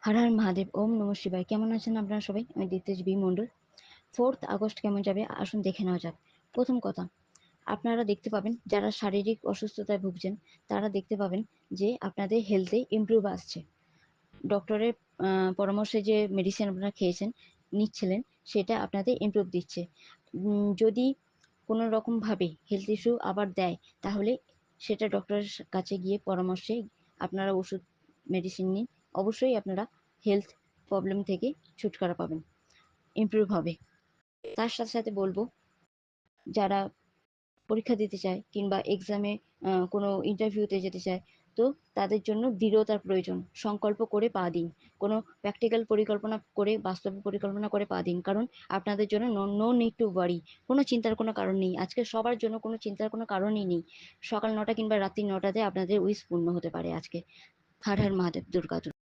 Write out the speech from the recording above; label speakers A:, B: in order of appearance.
A: হর হর মহাদেব, ওম নম শিবায়। কেমন আছেন আপনারা সবাই? আমি দিতেশ বি মন্ডল। 4th আগস্ট কেমন যাবে আসুন দেখে নেওয়া যাক। প্রথম কথা, আপনারা দেখতে পাবেন যারা শারীরিক অসুস্থতায় ভুগছেন তারা দেখতে পাবেন যে আপনাদের হেলথে ইমপ্রুভ আসছে। ডক্টরের পরামর্শে যে মেডিসিন আপনারা নিচ্ছিলেন সেটা আপনাদের ইমপ্রুভ দিচ্ছে। যদি কোনো রকমভাবে হেলথ ইস্যু আবার দেয় তাহলে সেটা ডক্টরের কাছে গিয়ে পরামর্শে আপনারা ওষুধ মেডিসিন নিন। অবশ্যই আপনারা হেলথ প্রবলেম থেকে ছুটকারা পাবেন, ইমপ্রুভ হবে। তার সাথে সাথে বলবো, যারা পরীক্ষা দিতে চায় কিংবা এক্সামে কোনো ইন্টারভিউতে যেতে চায়, তো তাদের জন্য দৃঢ়তার প্রয়োজন। সংকল্প করে পা দিন, কোনো প্র্যাকটিক্যাল পরিকল্পনা করে, বাস্তব পরিকল্পনা করে পা দিন। কারণ আপনাদের জন্য নো নিড টু ওয়ারি, কোনো চিন্তার কোনো কারণ নেই। আজকে সবার জন্য কোনো চিন্তার কোনো কারণই নেই। সকাল 9টা কিংবা রাত্রি 9টাতে আপনাদের উইশ পূর্ণ হতে পারে আজকে। হর হর মহাদেব, দুর্গা।